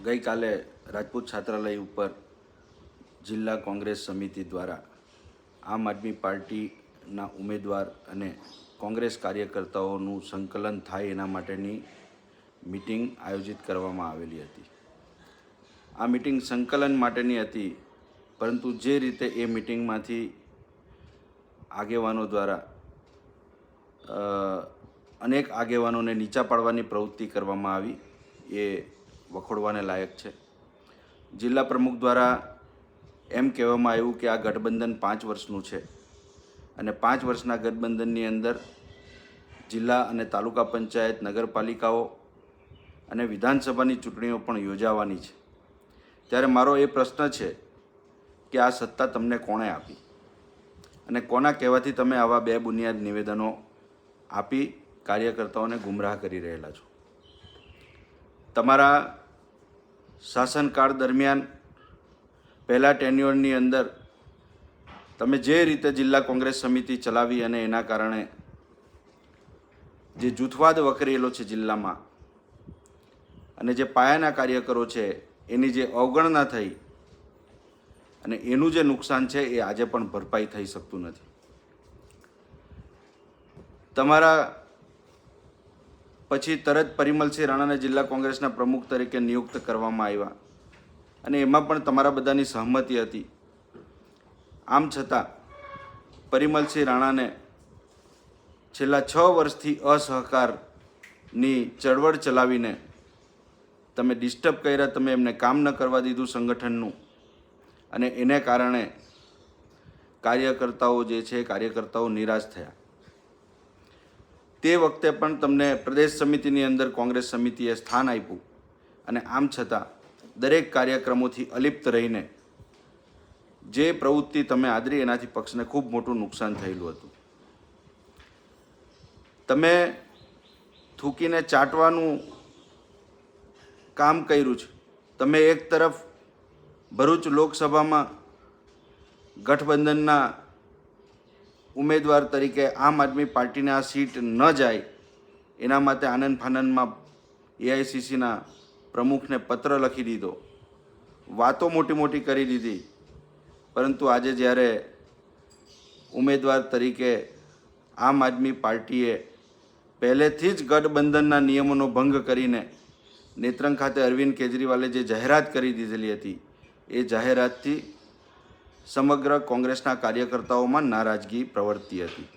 ગઈકાલે રાજપૂત છાત્રાલય ઉપર જિલ્લા કોંગ્રેસ સમિતિ દ્વારા આમ આદમી પાર્ટીના ઉમેદવાર અને કોંગ્રેસ કાર્યકર્તાઓનું સંકલન થાય એના માટેની મિટિંગ આયોજિત કરવામાં આવેલી હતી. આ મિટિંગ સંકલન માટેની હતી, પરંતુ જે રીતે એ મિટિંગમાંથી આગેવાનો દ્વારા અનેક આગેવાનોને નીચા પાડવાની પ્રવૃત્તિ કરવામાં આવી એ વખોડવાને લાયક છે. જિલ્લા પ્રમુખ દ્વારા એમ કહેવામાં આવ્યું કે આ ગઠબંધન 5 વર્ષનું છે અને 5 વર્ષના ગઠબંધનની અંદર જિલ્લા અને તાલુકા પંચાયત, નગરપાલિકાઓ અને વિધાનસભાની ચૂંટણીઓ પણ યોજાવાની છે. ત્યારે મારો એ પ્રશ્ન છે કે આ સત્તા તમને કોણે આપી અને કોના કહેવાથી તમે આવા બે બુનિયાદ નિવેદનો આપી કાર્યકર્તાઓને ગુમરાહ કરી રહેલા છો? તમારા શાસનકાળ દરમિયાન પહેલા ટેન્યુઅરની અંદર તમે જે રીતે જિલ્લા કોંગ્રેસ સમિતિ ચલાવી અને એના કારણે જે જૂથવાદ વકરેલો છે જિલ્લામાં અને જે પાયાના કાર્યકરો છે એની જે અવગણના થઈ અને એનું જે નુકસાન છે એ આજે પણ ભરપાઈ થઈ શકતું નથી. તમારા પછી તરત પરિમલસિંહ રાણાને જિલ્લા કોંગ્રેસના પ્રમુખ તરીકે નિયુક્ત કરવામાં આવ્યા અને એમાં પણ તમારા બધાની સહમતિ હતી. આમ છતાં પરિમલસિંહ રાણાને છેલ્લા 6 વર્ષથી અસહકારની ચળવળ ચલાવીને તમે ડિસ્ટર્બ કર્યા, તમે એમને કામ ન કરવા દીધું સંગઠનનું અને એને કારણે કાર્યકર્તાઓ જે છે કાર્યકર્તાઓ નિરાશ થયા. તે વખતે પણ તમને પ્રદેશ સમિતિની અંદર કોંગ્રેસ સમિતિએ સ્થાન આપ્યું અને આમ છતાં દરેક કાર્યક્રમોથી અલિપ્ત રહીને જે પ્રવૃત્તિ તમે આદરી એનાથી પક્ષને ખૂબ મોટું નુકસાન થયેલું હતું. તમે થૂકીને ચાટવાનું કામ કર્યું છે. તમે એક તરફ ભરૂચ લોકસભામાં ગઠબંધનના ઉમેદવાર તરીકે આમ આદમી પાર્ટીને આ સીટ ન જાય એના માટે આનંદ ફાનંદમાં એઆઈસીસીના પ્રમુખને પત્ર લખી દીધો, વાતો મોટી મોટી કરી દીધી, પરંતુ આજે જ્યારે ઉમેદવાર તરીકે આમ આદમી પાર્ટીએ પહેલેથી જ ગઠબંધનના નિયમોનો ભંગ કરીને નેત્રંગ ખાતે અરવિંદ કેજરીવાલે જે જાહેરાત કરી દીધેલી હતી એ જાહેરાતથી સમગ્ર કોંગ્રેસના કાર્યકર્તાઓમાં નારાજગી પ્રવર્તી હતી.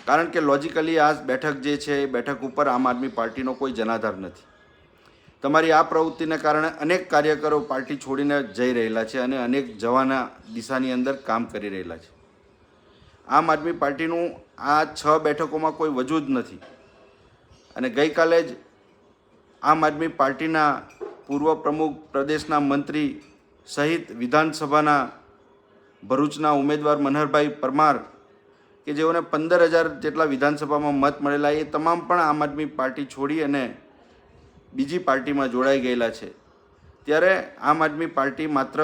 કારણ કે લોજિકલી આ બેઠક જે છે એ બેઠક ઉપર આમ આદમી પાર્ટીનો કોઈ જનાધાર નથી. તમારી આ પ્રવૃત્તિને કારણે અનેક કાર્યકરો પાર્ટી છોડીને જઈ રહેલા છે અને અનેક જવાના દિશાની અંદર કામ કરી રહેલા છે. આમ આદમી પાર્ટીનું આ 6 બેઠકોમાં કોઈ વજૂદ નથી અને ગઈકાલે જ આમ આદમી પાર્ટીના પૂર્વ પ્રમુખ, પ્રદેશના મંત્રી સહિત વિધાનસભાના ભરૂચના ઉમેદવાર મનહરભાઈ પરમાર કે જેઓને 15,000 જેટલા વિધાનસભામાં મત મળેલા, એ તમામ પણ આમ આદમી પાર્ટી છોડી અને બીજી પાર્ટીમાં જોડાઈ ગયેલા છે. ત્યારે આમ આદમી પાર્ટી માત્ર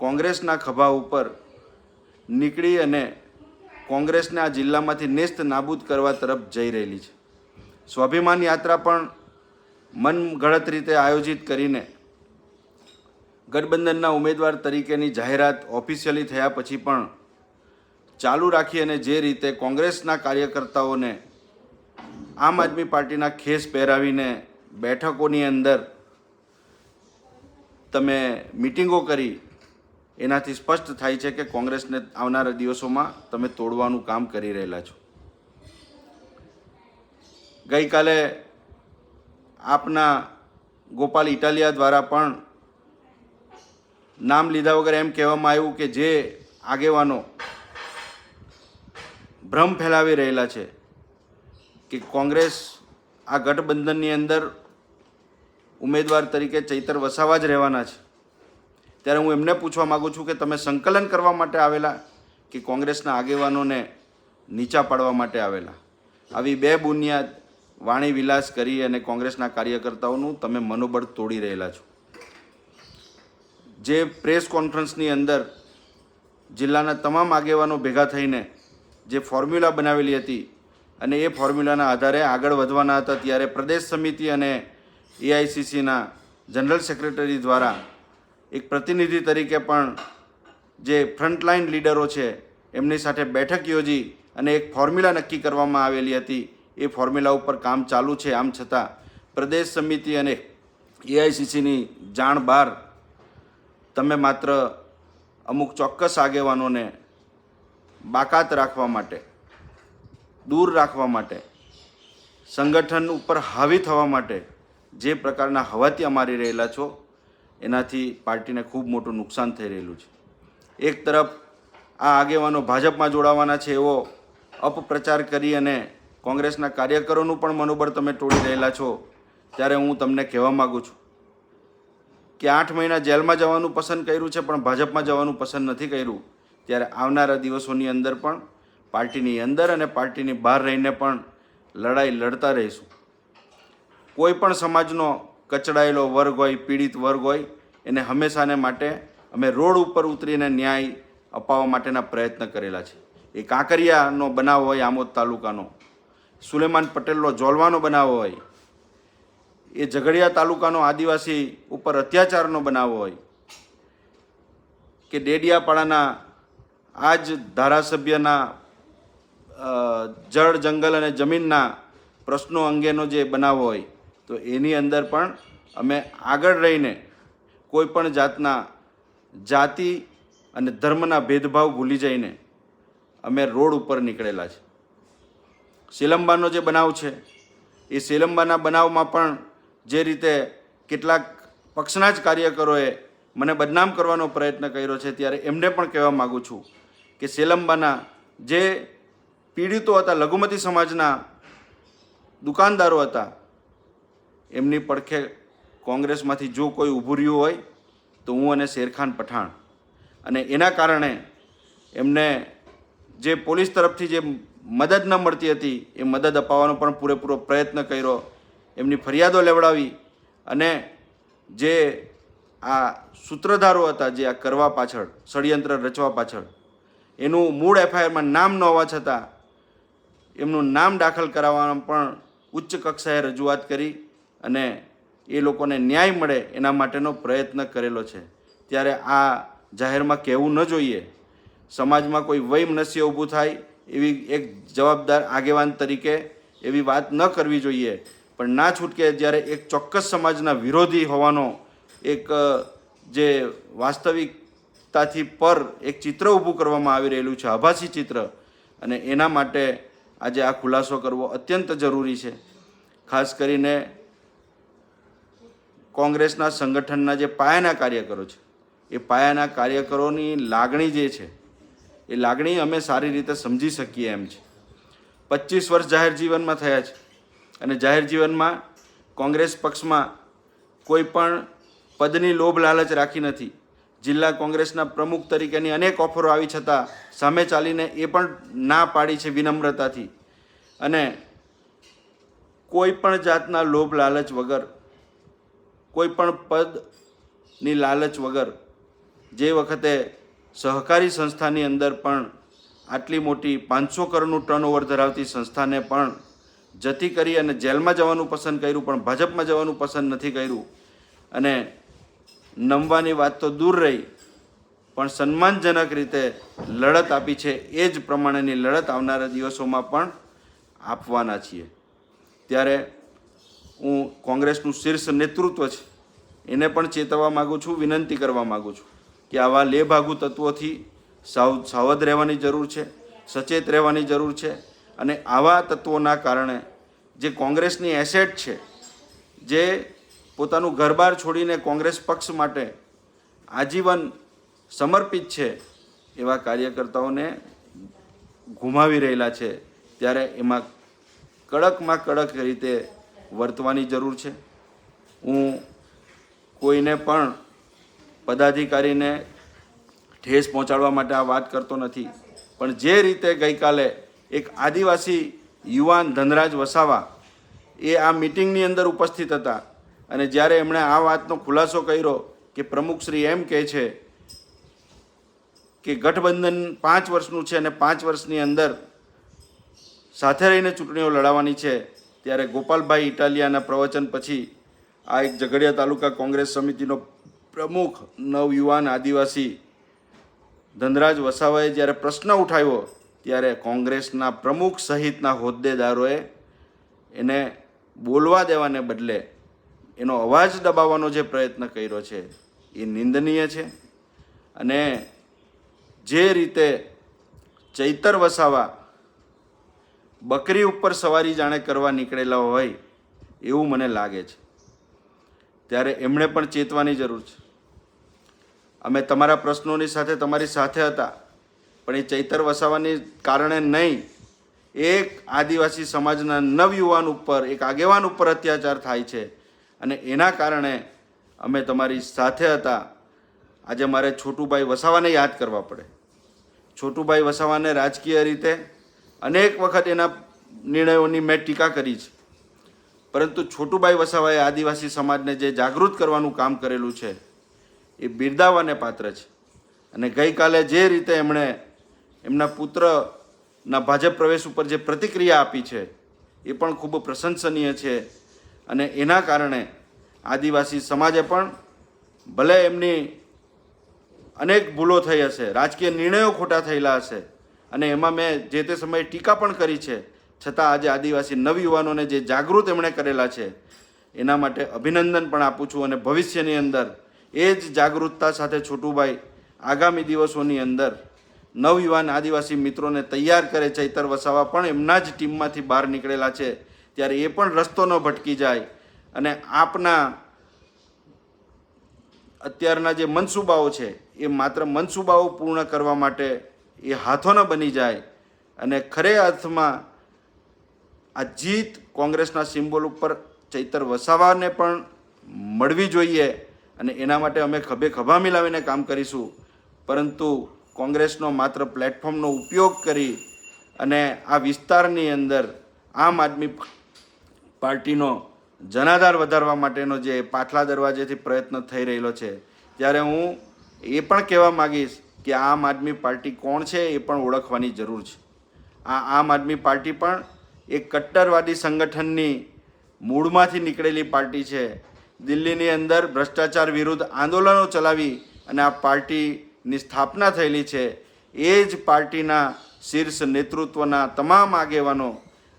કોંગ્રેસના ખભા ઉપર નીકળી અને કોંગ્રેસને આ જિલ્લામાંથી નેસ્ત નાબૂદ કરવા તરફ જઈ રહેલી છે. સ્વાભિમાન યાત્રા પણ મનગઢત રીતે આયોજિત કરીને ગઠબંધનના ઉમેદવાર તરીકેની જાહેરાત ઓફિશિયલી થયા પછી પણ ચાલુ રાખી અને જે રીતે કોંગ્રેસના કાર્યકર્તાઓને આમ આદમી પાર્ટીના ખેસ પહેરાવીને બેઠકોની અંદર તમે મિટિંગો કરી, એનાથી સ્પષ્ટ થાય છે કે કોંગ્રેસને આવનારા દિવસોમાં તમે તોડવાનું કામ કરી રહેલા છો. ગઈકાલે આપના ગોપાલ ઇટાલિયા દ્વારા પણ નામ લીધા વગર એમ કહેવામાં આવ્યું કે જે આગેવાનો ભ્રમ ફેલાવી રહેલા છે કે કોંગ્રેસ આ ગઠબંધનની અંદર ઉમેદવાર તરીકે ચૈતર વસાવા જ રહેવાના છે, ત્યારે હું એમને પૂછવા માગું છું કે તમે સંકલન કરવા માટે આવેલા કે કોંગ્રેસના આગેવાનોને નીચા પાડવા માટે આવેલા? આવી બે બુનિયાદ વાણી વિલાસ કરી અને કોંગ્રેસના કાર્યકર્તાઓનું તમે મનોબળ તોડી રહેલા છો. જે પ્રેસ કોન્ફરન્સની અંદર જિલ્લાના તમામ આગેવાનો ભેગા થઈને જે ફોર્મ્યુલા બનાવેલી હતી અને એ ફોર્મ્યુલાના આધારે આગળ વધવાના હતા, ત્યારે પ્રદેશ સમિતિ અને એઆઈસીસીના જનરલ સેક્રેટરી દ્વારા એક પ્રતિનિધિ તરીકે પણ જે ફ્રન્ટલાઇન લીડરો છે એમની સાથે બેઠક યોજી અને એક ફોર્મ્યુલા નક્કી કરવામાં આવેલી હતી. એ ફોર્મ્યુલા ઉપર કામ ચાલુ છે. આમ છતાં પ્રદેશ સમિતિ અને એઆઈસીસીની જાણ બહાર તમે માત્ર અમુક ચોક્કસ આગેવાનોને બાકાત રાખવા માટે, દૂર રાખવા માટે, સંગઠન ઉપર હાવી થવા માટે જે પ્રકારના હવાતિયા મારી રહેલા છો એનાથી પાર્ટીને ખૂબ મોટું નુકસાન થઈ રહેલું છે. એક તરફ આ આગેવાનો ભાજપમાં જોડાવાના છે એવો અપપ્રચાર કરી અને કોંગ્રેસના કાર્યકરોનું પણ મનોબળ તમે તોડી રહેલા છો, ત્યારે હું તમને કહેવા માગું છું કે 8 મહિના જેલમાં જવાનું પસંદ કર્યું છે પણ ભાજપમાં જવાનું પસંદ નથી કર્યું. ત્યારે આવનારા દિવસોની અંદર પણ પાર્ટીની અંદર અને પાર્ટીની બહાર રહીને પણ લડાઈ લડતા રહીશું. કોઈ પણ સમાજનો કચડાયેલો વર્ગ હોય, પીડિત વર્ગ હોય, એને હંમેશાને માટે અમે રોડ ઉપર ઉતરીને ન્યાય અપાવવા માટેના પ્રયત્ન કરેલા છે. એ કાંકરિયાનો બનાવ હોય, આમોદ તાલુકાનો, સુલેમાન પટેલનો જોલવાનો બનાવ હોય, એ ઝઘડિયા તાલુકાનો આદિવાસી ઉપર અત્યાચારનો બનાવ હોય, કે ડેડિયાપાડાના આ જ ધારાસભ્યના જળ, જંગલ અને જમીનના પ્રશ્નો અંગેનો જે બનાવ હોય, તો એની અંદર પણ અમે આગળ રહીને કોઈ પણ જાતના જાતિ અને ધર્મના ભેદભાવ ભૂલી જઈને અમે રોડ ઉપર નીકળેલા છે. સેલંબાનો જે બનાવ છે એ સેલંબાના બનાવમાં પણ જે રીતે કેટલાક પક્ષના જ કાર્યકરોએ મને બદનામ કરવાનો પ્રયત્ન કર્યો છે, ત્યારે એમને પણ કહેવા માગું છું કે સેલંબાના જે પીડિતો હતા, લઘુમતી સમાજના દુકાનદારો હતા, એમની પડખે કોંગ્રેસમાંથી જો કોઈ ઊભું રહ્યું હોય તો હું અને શેરખાન પઠાણ, અને એના કારણે એમને જે પોલીસ તરફથી જે મદદ ન મળતી હતી એ મદદ અપાવવાનો પણ પૂરેપૂરો પ્રયત્ન કર્યો. એમની ફરિયાદો લેવડાવી અને જે આ સૂત્રધારો હતા, જે આ કરવા પાછળ, ષડયંત્ર રચવા પાછળ, એનું મૂળ એફઆઈઆરમાં નામ ન હોવા છતાં એમનું નામ દાખલ કરાવવાનો પણ ઉચ્ચ કક્ષાએ રજૂઆત કરી અને એ લોકોને ન્યાય મળે એના માટેનો પ્રયત્ન કરેલો છે. ત્યારે આ જાહેરમાં કહેવું ન જોઈએ. સમાજમાં કોઈ વૈમનસ્ય ઊભું થાય એવી એક જવાબદાર આગેવાન તરીકે એવી વાત ન કરવી જોઈએ. પણ ના છૂટકે જ્યારે એક ચોક્કસ સમાજના વિરોધી હોવાનો એક જે વાસ્તવિકતાથી પર એક ચિત્ર ઊભું કરવામાં આવી રહેલું છે, આભાસી ચિત્ર, અને એના માટે આજે આ ખુલાસો કરવો અત્યંત જરૂરી છે. ખાસ કરીને કોંગ્રેસના સંગઠનના જે પાયાના કાર્યકરો છે, એ પાયાના કાર્યકરોની લાગણી જે છે એ લાગણી અમે સારી રીતે સમજી શકીએ એમ છે. 25 વર્ષ જાહેર જીવનમાં થયા છે અને જાહેર જીવનમાં કોંગ્રેસ પક્ષમાં કોઈ પણ પદની લોભ લાલચ રાખી નથી. જિલ્લા કોંગ્રેસના પ્રમુખ તરીકેની અનેક ઓફરો આવી છતાં સામે ચાલીને એ પણ ના પાડી છે વિનમ્રતાથી, અને કોઈ પણ જાતના લોભ લાલચ વગર, કોઈ પણ પદની લાલચ વગર, જે વખતે સહકારી સંસ્થાની અંદર પણ આટલી મોટી 500 કરોડનું ટર્નઓવર ધરાવતી સંસ્થાને પણ જતી કરી અને જેલમાં જવાનું પસંદ કર્યું, પણ ભાજપમાં જવાનું પસંદ નથી કર્યું. અને નમવાની વાત તો દૂર રહી, પણ સન્માનજનક રીતે લડત આપી છે. એ જ પ્રમાણેની લડત આવનારા દિવસોમાં પણ આપવાના છીએ. ત્યારે હું કોંગ્રેસનું શીર્ષ નેતૃત્વ છે એને પણ ચેતવવા માગું છું, વિનંતી કરવા માગું છું કે આવા લેભાગુ તત્વોથી સાવધ રહેવાની જરૂર છે, સચેત રહેવાની જરૂર છે. અને આવા તત્વોના કારણે જે કોંગ્રેસની એસેટ છે, જે પોતાનું ઘરબાર છોડીને કોંગ્રેસ પક્ષ માટે આજીવન સમર્પિત છે, એવા કાર્યકર્તાઓને ગુમાવી રહેલા છે. ત્યારે એમાં કડકમાં કડક રીતે વર્તવાની જરૂર છે. હું કોઈને પણ પદાધિકારીને ઠેસ પહોંચાડવા માટે આ વાત કરતો નથી, પણ જે રીતે ગઈકાલે એક આદિવાસી યુવાન ધનરાજ વસાવા એ આ મિટિંગની અંદર ઉપસ્થિત હતા, અને જ્યારે એમણે આ વાતનો ખુલાસો કર્યો કે પ્રમુખશ્રી એમ કહે છે કે ગઠબંધન 5 વર્ષનું છે અને 5 વર્ષની અંદર સાથે રહીને ચૂંટણીઓ લડાવવાની છે, ત્યારે ગોપાલભાઈ ઇટાલિયાના પ્રવચન પછી આ એક ઝઘડિયા તાલુકા કોંગ્રેસ સમિતિનો પ્રમુખ નવયુવાન આદિવાસી ધનરાજ વસાવાએ જ્યારે પ્રશ્ન ઉઠાવ્યો ત્યારે કોંગ્રેસના પ્રમુખ સહિતના હોદ્દેદારોએ એને બોલવા દેવાને બદલે એનો અવાજ દબાવવાનો જે પ્રયત્ન કર્યો છે એ નિંદનીય છે. અને જે રીતે ચૈતર વસાવા બકરી ઉપર સવારી જાણે કરવા નીકળેલા હોય એવું મને લાગે છે, ત્યારે એમણે પણ ચેતવાની જરૂર છે. અમે તમારા પ્રશ્નોની સાથે તમારી સાથે હતા, પણ એ ચૈતર વસાવાની કારણે નહીં, એક આદિવાસી સમાજના નવયુવાન ઉપર, એક આગેવાન ઉપર અત્યાચાર થાય છે અને એના કારણે અમે તમારી સાથે હતા. આજે મારે છોટુભાઈ વસાવાને યાદ કરવા પડે. છોટુભાઈ વસાવાને રાજકીય રીતે અનેક વખત એના નિર્ણયોની મેં ટીકા કરી છે, પરંતુ છોટુભાઈ વસાવાએ આદિવાસી સમાજને જે જાગૃત કરવાનું કામ કરેલું છે એ બિરદાવવાને પાત્ર છે. અને ગઈકાલે જે રીતે એમણે એમના પુત્રના ભાજપ પ્રવેશ ઉપર જે પ્રતિક્રિયા આપી છે એ પણ ખૂબ પ્રશંસનીય છે. અને એના કારણે આદિવાસી સમાજે પણ, ભલે એમની અનેક ભૂલો થઈ હશે, રાજકીય નિર્ણયો ખોટા થયેલા હશે અને એમાં મેં જે તે સમયે ટીકા પણ કરી છે, છતાં આજે આદિવાસી નવયુવાનોને જે જાગૃત એમણે કરેલા છે એના માટે અભિનંદન પણ આપું છું. અને ભવિષ્યની અંદર એ જ જાગૃતતા સાથે છોટુભાઈ આગામી દિવસોની અંદર નવયુવાન આદિવાસી મિત્રોને તૈયાર કરે. ચૈતર વસાવા પણ એમના જ ટીમમાંથી બહાર નીકળેલા છે, ત્યારે એ પણ રસ્તો ન ભટકી જાય અને આપના અત્યારના જે મનસૂબાઓ છે એ માત્ર મનસૂબાઓ પૂર્ણ કરવા માટે એ હાથો ન બની જાય અને ખરે અર્થમાં આ જીત કોંગ્રેસના સિમ્બોલ ઉપર ચૈતર વસાવાને પણ મળવી જોઈએ. અને એના માટે અમે ખભે ખભા મિલાવીને કામ કરીશું. પરંતુ કોંગ્રેસનો માત્ર પ્લેટફોર્મનો ઉપયોગ કરી અને આ વિસ્તારની અંદર આમ આદમી પાર્ટીનો જનાધાર વધારવા માટેનો જે પાછલા દરવાજેથી પ્રયત્ન થઈ રહેલો છે, ત્યારે હું એ પણ કહેવા માગીશ કે આમ આદમી પાર્ટી કોણ છે એ પણ ઓળખવાની જરૂર છે. આ આમ આદમી પાર્ટી પણ એક કટ્ટરવાદી સંગઠનની મૂળમાંથી નીકળેલી પાર્ટી છે. દિલ્હીની અંદર ભ્રષ્ટાચાર વિરુદ્ધ આંદોલનો ચલાવી અને આ પાર્ટીની સ્થાપના થયેલી છે. એ જ પાર્ટીના શીર્ષ નેતૃત્વના તમામ આગેવાનો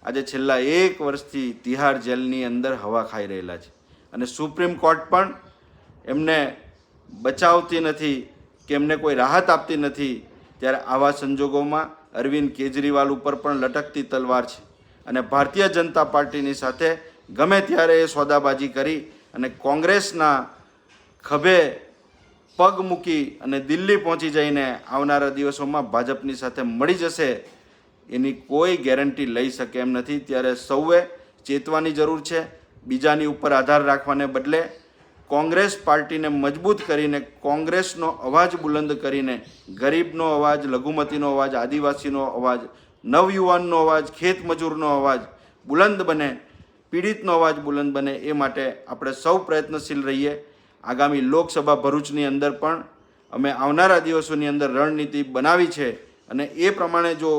આજે છેલ્લા 1 વર્ષથી તિહાર જેલની અંદર હવા ખાઈ રહેલા છે અને સુપ્રીમ કોર્ટ પણ એમને બચાવતી નથી કે એમને કોઈ રાહત આપતી નથી. ત્યારે આવા સંજોગોમાં અરવિંદ કેજરીવાલ ઉપર પણ લટકતી તલવાર છે અને ભારતીય જનતા પાર્ટીની સાથે ગમે ત્યારે એ સોદાબાજી કરી અને કોંગ્રેસના ખભે પગ મૂકી અને દિલ્હી પહોંચી જઈને આવનારા દિવસોમાં ભાજપની સાથે મળી જશે એની કોઈ ગેરંટી લઈ શકે એમ નથી. ત્યારે સૌએ ચેતવાની જરૂર છે. બીજાની ઉપર આધાર રાખવાને બદલે કોંગ્રેસ પાર્ટીને મજબૂત કરીને, કોંગ્રેસનો અવાજ બુલંદ કરીને ગરીબનો અવાજ, લઘુમતીનો અવાજ, આદિવાસીનો અવાજ, નવયુવાનનો અવાજ, ખેતમજૂરનો અવાજ બુલંદ બને, પીડિતનો અવાજ બુલંદ બને, એ માટે આપણે સૌ પ્રયત્નશીલ રહીએ. આગામી લોકસભા ભરૂચની અંદર પણ અમે આવનારા દિવસોની અંદર રણનીતિ બનાવી છે અને એ પ્રમાણે જો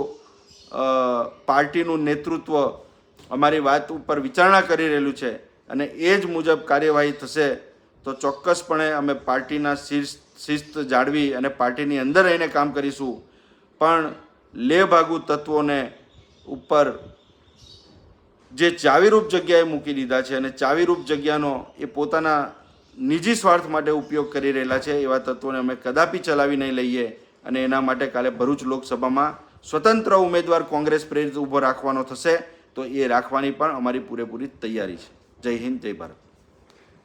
પાર્ટીનું નેતૃત્વ અમારી વાત ઉપર વિચારણા કરી રહેલું છે અને એ જ મુજબ કાર્યવાહી થશે તો ચોક્કસપણે અમે પાર્ટીના શિસ્ત જાળવી અને પાર્ટીની અંદર રહીને કામ કરીશું. પણ લેભાગુ તત્વોને ઉપર જે ચાવીરૂપ જગ્યાએ મૂકી દીધા છે અને ચાવીરૂપ જગ્યાનો એ પોતાના નિજી સ્વાર્થ માટે ઉપયોગ કરી રહેલા છે, એવા તત્વોને અમે કદાપી ચલાવી નહીં લઈએ. અને એના માટે કાલે ભરૂચ લોકસભામાં સ્વતંત્ર ઉમેદવાર કોંગ્રેસ પ્રેરિત ઊભો રાખવાનો થશે તો એ રાખવાની પણ અમારી પૂરેપૂરી તૈયારી છે. જય હિન્દ, જય ભારત.